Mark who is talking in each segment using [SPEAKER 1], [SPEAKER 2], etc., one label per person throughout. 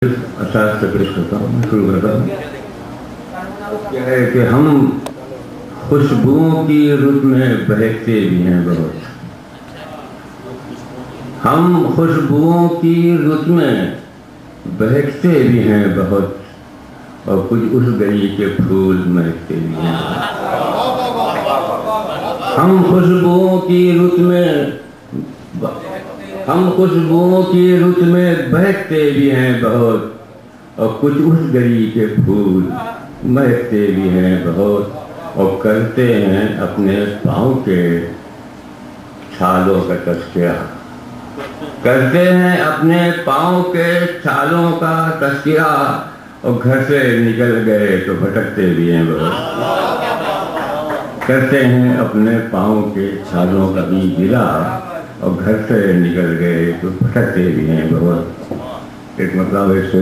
[SPEAKER 1] اساس سے پیش کرتا ہوں، شروع کرتا ہوں۔ کیا ہے کہ ہم خوشبوؤں کی رت میں بہکتے بھی ہیں بہت، ہم خوشبوؤں کی رت میں بہکتے بھی ہیں بہت، اور کچھ اس گلی کے پھول مہکتے بھی ہیں۔ ہم خوشبوؤں کی رت میں بہکتے بھی ہیں بہت، اور کچھ اس گلی کے پھول مہکتے بھی ہیں بہت، اور کرتے ہیں اپنے پاؤں کے چھالوں کا تذکرہ، کرتے ہیں اپنے پاؤں کے چھالوں کا تذکرہ، اور گھر سے نکل گئے تو بھٹکتے بھی ہیں بہت، کرتے ہیں اپنے پاؤں کے چھالوں کا بھی گرا، اور گھر سے نکل گئے تو بھٹکتے بھی ہیں بہت۔ ایک مطلب ایسے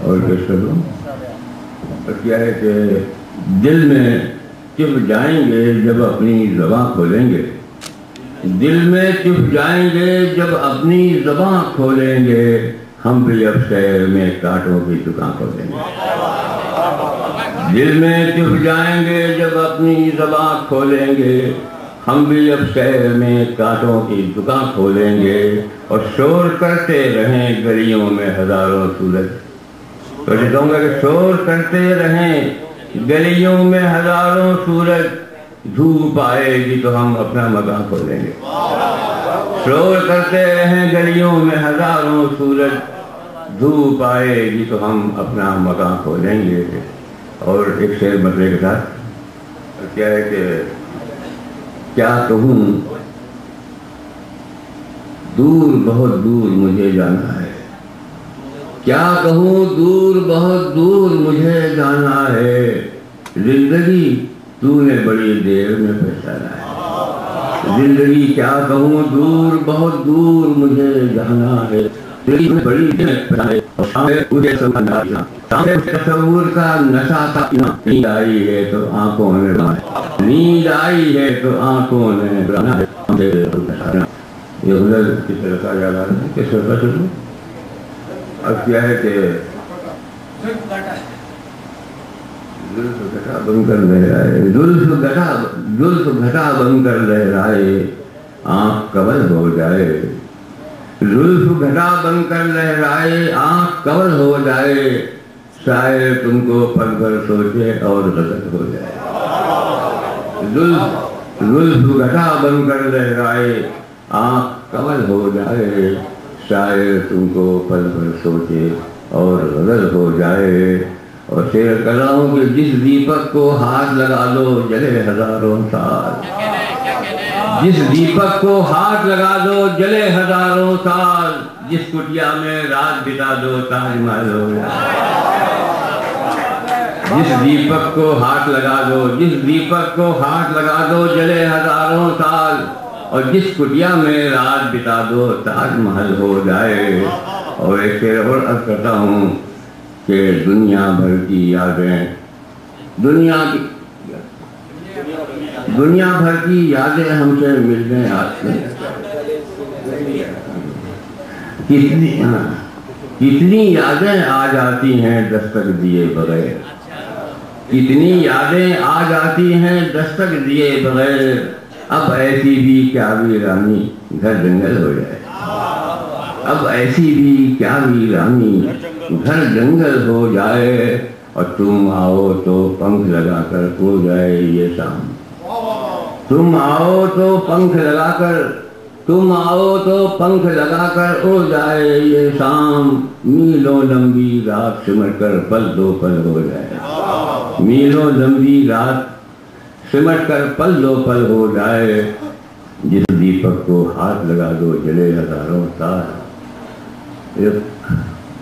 [SPEAKER 1] اور پیش کر دوں، کیا ہے کہ دل میں چپ جائیں گے جب اپنی زباں کھولیں گے، دل میں چپ جائیں گے جب اپنی زباں کھولیں گے، ہم بھی اب شہر میں کانٹوں کی دکان کھولیں گے۔ دل میں چپ جائیں گے جب اپنی زباں کھولیں گے، ہم بھی اب شہر میں کانٹوں کی دکان کھولیں گے، اور شور کرتے رہیں گلیوں میں ہزاروں سورج۔ تو یہ کہوں گا کہ شور کرتے رہیں گلیوں میں ہزاروں سورج، دھوپ آئے گی تو ہم اپنا مکان کھولیں گے۔ شور کرتے رہیں گلیوں میں ہزاروں سورج، دھوپ آئے گی تو ہم اپنا مکان کھولیں گے۔ اور ایک شعر مطلب کے ساتھ کیا ہے کہ کیا کہوں دور بہت دور مجھے جانا ہے، کیا کہوں دور بہت دور مجھے جانا ہے، زندگی تو نے بڑی دیر میں پہچانا ہے۔ زندگی کیا کہوں دور بہت دور مجھے جانا ہے، زندگی میں بڑی دیر میں پہچانا ہے، اور سامنے تصور کا نشہ تھا، نیند آئی ہے تو آنکھوں نے بنا ہے، نیند آئی ہے تو آنکھوں نے بنا ہے۔ یہ غزل کس طرح کا یاد آ رہا ہے، کس طرح کا شروع۔ اب کیا ہے کہ زلف گھٹا بن کر لہرائے، زلف گھٹا بن کر لہرائے، آنکھ کور ہو جائے، زلف گھٹا بن کر لہرائے، آنکھ کور ہو جائے، شاید تم کو پل بھر سوچے اور غزل ہو جائے۔ زلف گھٹا بن کر لہرائے، آنکھ کور ہو جائے، شاید تم کو پل بھر سوچے اور غزل ہو جائے۔ اور شعر کلاؤں کہ جس دیپک کو ہاتھ لگا دو جلے ہزاروں سال، جس دیپک کو ہاتھ لگا دو جلے ہزاروں سال، جس کٹیا میں رات بتا دو تاج محل ہو جائے۔ جس دیپک کو ہاتھ لگا دو، جس دیپک کو ہاتھ لگا دو جلے ہزاروں سال، اور جس کٹیا میں رات بتا دو تاج محل ہو جائے۔ اور ایک شعر اور عرض کرتا ہوں کہ دنیا بھر کی یادیں، دنیا بھر کی یادیں ہم سے ملنے آتی ہیں، کتنی یادیں آ جاتی ہیں دستک دیے بغیر، کتنی یادیں آ جاتی ہیں دستک دیے بغیر، اب ایسی بھی کیا ویرانی گھر جنگل ہو جائے، اب ایسی بھی کیا ویرانی گھر جنگل ہو جائے، اور تم آؤ تو پنکھ لگا کر اڑ جائے یہ شام، تم آؤ تو پنکھ لگا کر، تم آؤ تو پنکھ لگا کر اڑ جائے یہ شام، میلوں لمبی رات سمٹ کر پل دو پل ہو جائے، میلوں لمبی رات سمٹ کر پل دو پل ہو جائے، جس دیپک کو ہاتھ لگا دو جلے ہزاروں سال۔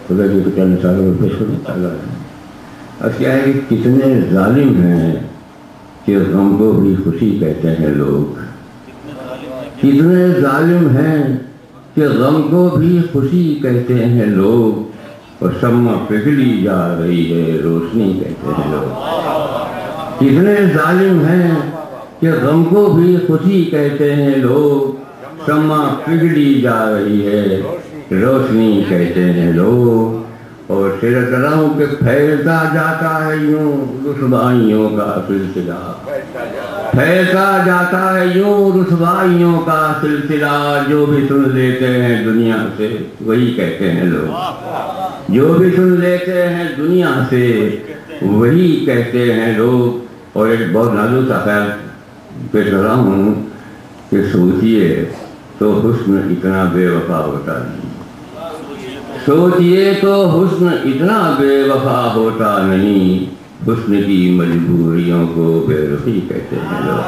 [SPEAKER 1] خدا جی کو چند سالوں میں پیش کروں۔ اب کیا ہے کہ کتنے ظالم ہیں کہ غم کو بھی خوشی کہتے ہیں لوگ، کتنے ظالم ہیں کہ غم کو بھی خوشی کہتے ہیں لوگ، اور شمع پگھلی جا رہی ہے روشنی کہتے ہیں لوگ، کتنے ظالم ہیں کہ غم کو بھی خوشی کہتے ہیں لوگ، شمع پگھلی جا رہی ہے روشنی کہتے ہیں لوگ، اور سیرت رہا ہوں کہ پھیلتا جاتا ہے یوں رسوائیوں کا سلسلہ، پھیلتا جاتا ہے یوں رسوائیوں کا سلسلہ، جو بھی سن لیتے ہیں دنیا سے وہی کہتے ہیں لوگ، جو بھی سن لیتے ہیں دنیا سے وہی کہتے ہیں لوگ۔ اور ایک بہت نازک سا خیال پیش کر رہا ہوں کہ سوچئے تو حسن اتنا بے وفا ہوتا نہیں، سوچئے تو حسن اتنا بے وفا ہوتا نہیں، حسن کی مجبوریوں کو بے رخی کہتے ہیں لوگ۔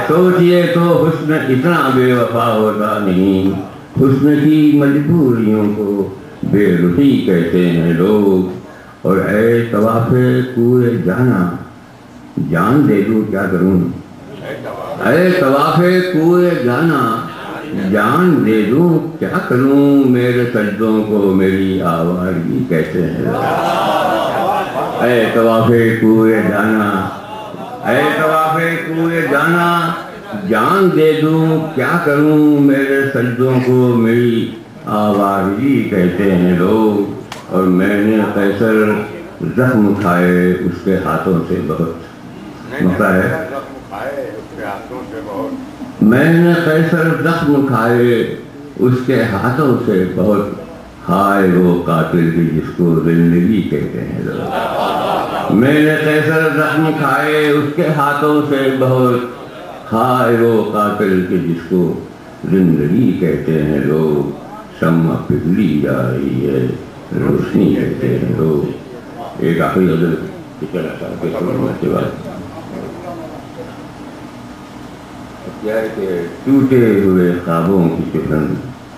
[SPEAKER 1] سوچئے تو حسن اتنا بے وفا ہوتا نہیں، حسن کی مجبوریوں کو بے رخی کہتے ہیں لوگ۔ اور اے طواف کوئے جانا، جان دے دوں کیا کروں، اے طواف کوئے جانا، جان دے دوں کیا کروں، میرے سجدوں کو میری آوارگی کہتے ہیں۔ اے طواف کوئے جانا، اے طواف کوئے جانا، جان دے دوں کیا کروں، میرے سجدوں کو میری آوارگی کہتے ہیں لوگ۔ اور میں نے قیصر زخم کھائے اس کے ہاتھوں سے بہت، مسئلہ ہے میں نے قیصر زخم کھائے اس کے ہاتھوں سے بہت، ہائے وہ قاتل کی جس کو زندگی کہتے ہیں لوگ۔ میں نے قیصر زخم کھائے اس کے ہاتھوں سے بہت، ہائے وہ قاتل کی جس کو زندگی کہتے ہیں لوگ۔ شمع پگھلی جا رہی ہے روشنی کہتے ہیں لوگ۔ ایک آخری غزل کے بعد کیا ہے کہ ٹوٹے ہوئے خوابوں کی چبھن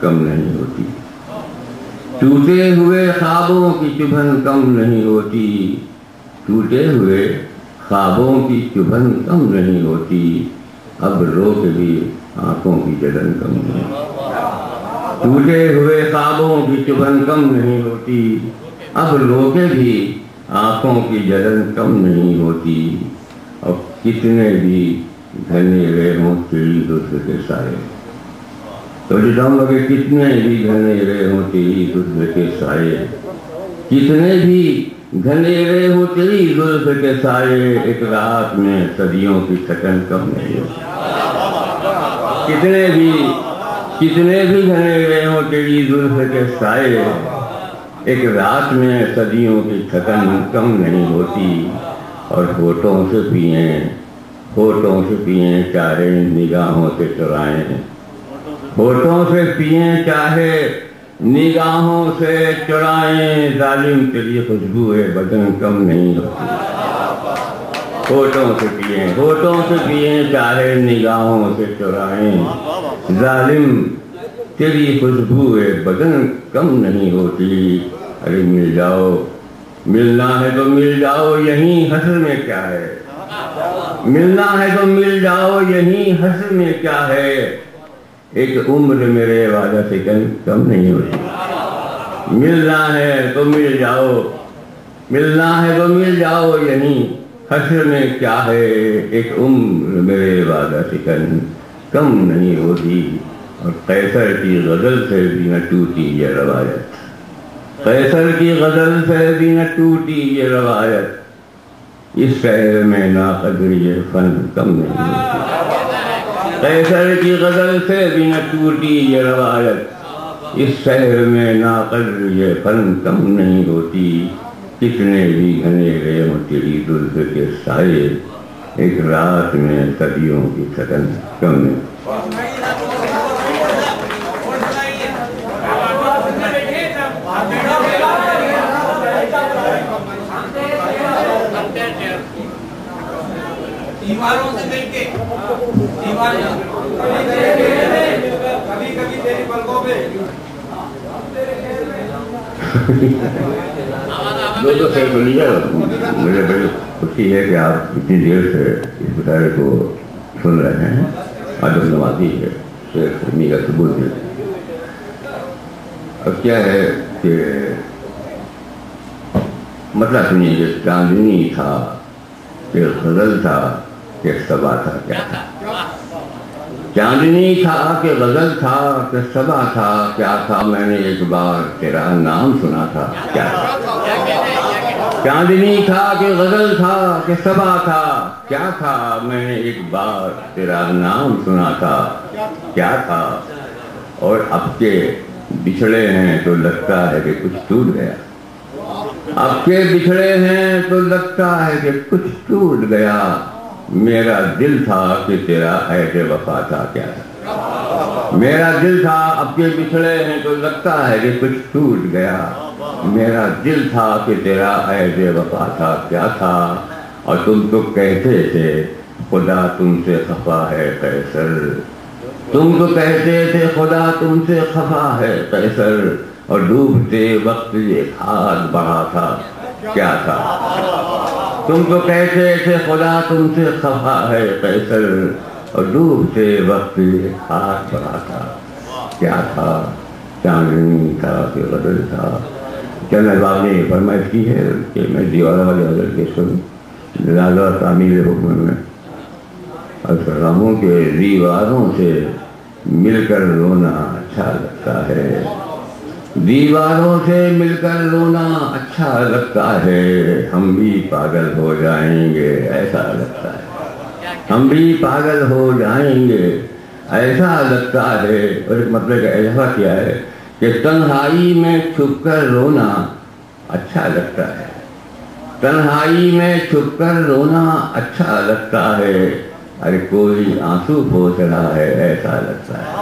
[SPEAKER 1] کم نہیں ہوتی، ٹوٹے ہوئے خوابوں کی چبھن کم نہیں ہوتی، ٹوٹے ہوئے خوابوں کی چبھن کم نہیں ہوتی، اب رو کے بھی آنکھوں کی جلن کم نہیں ہوتی۔ ٹوٹے ہوئے خوابوں کی چبھن کم نہیں ہوتی، اب رو کے بھی آنکھوں کی جلن کم نہیں ہوتی، اور کتنے بھی گھنے رہے ہوں تیری زلف کے سائے، تو جاؤں گا کہ کتنے بھی گھنے رہے ہوں تیری زلف کے سائے، کتنے بھی گھنے رہے ہوں تیری زلف کے سائے، ایک رات میں صدیوں کی تھکن کم نہیں ہوتی۔ کتنے بھی گھنے رہے ہوں تیری زلف کے سائے، ایک رات میں صدیوں کی تھکن کم نہیں ہوتی، اور ہونٹوں سے پئیں چاہے نگاہوں سے چرائیں، ہونٹوں سے پئیں چاہے نگاہوں سے چرائیں، ظالم تیری خوشبو بدن کم نہیں ہوتی۔ ہونٹوں سے پئیں چاہے نگاہوں سے چرائیں، ظالم تیری خوشبو بدن کم نہیں ہوتی۔ ارے مل جاؤ، ملنا ہے تو مل جاؤ، یہیں حسر میں کیا ہے، ملنا ہے تو مل جاؤ، یہیں حسر میں کیا ہے، ایک عمر میرے وعدہ سے کم نہیں ہوتی۔ ملنا ہے تو مل جاؤ، ملنا ہے تو مل جاؤ، یہیں حسر میں کیا ہے، ایک عمر میرے وعدہ سے کم نہیں ہوتی۔ اور قیصر کی غزل سے بھی نہ ٹوٹی یہ روایت، قیصر کی غزل سے بھی نہ ٹوٹی یہ روایت، اس شہر میں ناقدر یہ فن کم نہیں ہوتی۔ قیصر کی غزل سے بھی نہ ٹوٹی یہ روایت، اس شہر میں ناقدر یہ فن کم نہیں ہوتی، کتنے بھی گھنے رہے ہوں تیری زلف کے سائے، ایک رات میں صدیوں کی تھکن کم نہیں۔
[SPEAKER 2] دیواروں سے مل کے کبھی کبھی تیری پلکوں پہ
[SPEAKER 1] دو خیر بولیے، مجھے بڑی خوشی ہے کہ آپ اتنی دیر سے اس مشاعرے کو سن رہے ہیں، ادب نوازی ہے، شیخ میرا ثبوت ہے۔ اب کیا ہے کہ مطلب سنیے کہ چاندنی تھا کہ غزل تھا کہ صبا تھا، کیا تھا؟ چاندنی تھا کہ غزل تھا کہ صبا تھا، کیا تھا میں نے ایک بار تیرا نام سنا تھا، کیا تھا؟ چاندنی تھا کہ غزل تھا کہ صبا تھا، کیا تھا میں نے ایک بار تیرا نام سنا تھا، کیا تھا؟ اور اب کے بچھڑے ہیں تو لگتا ہے کہ کچھ ٹوٹ گیا، اب کے بچھڑے ہیں تو لگتا ہے کہ کچھ ٹوٹ گیا، میرا دل تھا کہ تیرا عہد وفا تھا، کیا تھا؟ میرا دل تھا، اب کے بچھڑے ہیں تو لگتا ہے کہ کچھ ٹوٹ گیا، میرا دل تھا کہ تیرا عہد وفا تھا، کیا تھا؟ اور تم تو کہتے تھے خدا تم سے خفا ہے قیصر، تم تو کہتے تھے خدا تم سے خفا ہے قیصر، اور ڈوبتے وقت یہ ہاتھ بڑھا تھا، کیا تھا؟ تم تو کہتے تھے خدا تم سے خفا ہے قیصر، اور ڈوبتے وقت یہ ہاتھ بڑھا تھا، کیا تھا؟ چاندنی تھا کہ غزل تھا۔ چند احباب نے فرمائش کی ہے کہ میں دیوارہ والے غزل کے سن لہذا تعمیل حکم میں عرض کر رہا ہوں کہ دیواروں سے مل کر رونا اچھا لگتا ہے، دیواروں سے مل کر رونا اچھا لگتا ہے، ہم بھی پاگل ہو جائیں گے ایسا لگتا ہے، ہم بھی پاگل ہو جائیں گے ایسا لگتا ہے۔ اور ایک مطلب ایسا کیا ہے کہ تنہائی میں چھپ کر رونا اچھا لگتا ہے، تنہائی میں چھپ کر رونا اچھا لگتا ہے، ارے کوئی آنسو پوچھ رہا ہے ایسا لگتا ہے،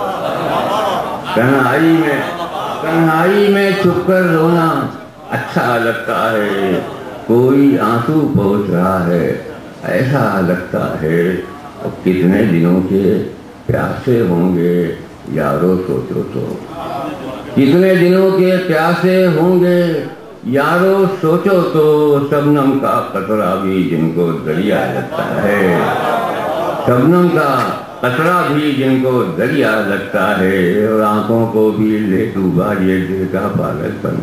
[SPEAKER 1] تنہائی میں چھپ کر رونا اچھا لگتا ہے، کوئی آنسو پوچھ رہا ہے ایسا لگتا ہے۔ اب کتنے دنوں کے پیاسے ہوں گے یارو سوچو تو، کتنے دنوں کے پیاسے ہوں گے یارو سوچو تو، شبنم کا قطرہ بھی جن کو دریا لگتا ہے، شبنم کا قطرہ بھی جن کو دریا لگتا ہے، اور آنکھوں کو بھی لے ڈوبا یہ دل کا پاگل پن،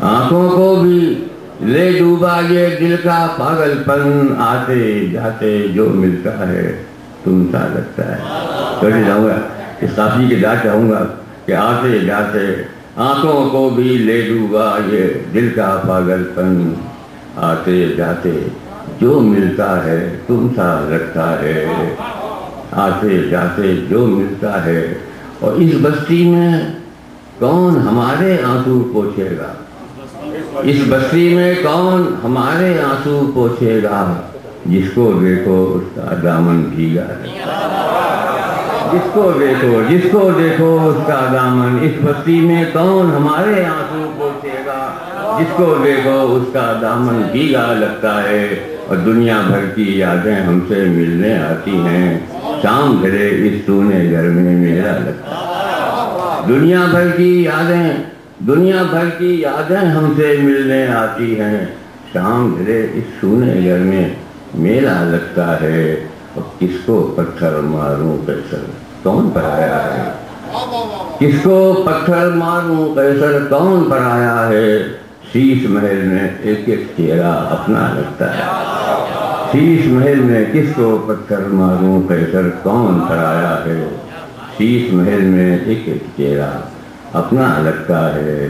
[SPEAKER 1] آنکھوں کو بھی لے ڈوبا یہ دل کا پاگل پن، آتے جاتے جو ملتا ہے تم سا لگتا ہے۔ تو جاؤں گا اس قافیے کے داغ چاہوں گا کہ آتے جاتے آنکھوں کو بھی لے ڈوبا یہ دل کا پاگل پن، آتے جاتے جو ملتا ہے تم سا لگتا ہے، آتے جاتے جو ملتا ہے۔ اور اس بستی میں کون ہمارے آنسو پوچھے گا، اس بستی میں کون ہمارے آنسو پوچھے گا، جس کو دیکھو اس کا دامن بھیگا لگتا ہے، جس کو دیکھو اس کا دامن، اس بستی میں کون ہمارے آنسو پوچھے گا، جس کو دیکھو اس کا دامن بھیگا لگتا ہے۔ اور دنیا بھر کی یادیں ہم سے ملنے آتی ہیں، شام ڈھلے اس سونے گھر میں میرا لگتا ہے، دنیا بھر کی یادیں ہم سے ملنے آتی ہیں، شام ڈھلے اس سونے گھر میں میرا لگتا ہے۔ اور کس کو پتھر ماروں قیصر کون پرایا ہے، کس کو پتھر ماروں قیصر کون پرایا ہے، شیش محل میں ایک ایک چہرہ اپنا لگتا ہے، شیش محل میں کس کو پتھر ماروں قیصر کون پرایا ہے، شیش محل میں ایک ایک چہرہ اپنا لگتا ہے،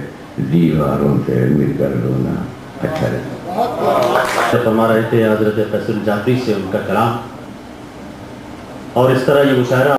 [SPEAKER 1] دیواروں سے مل کر رونا اچھا لگتا ہے۔
[SPEAKER 3] فرما رہے تھے حضرت قیصر جعفری سے ان کا کلام، اور اس طرح یہ مشاعرہ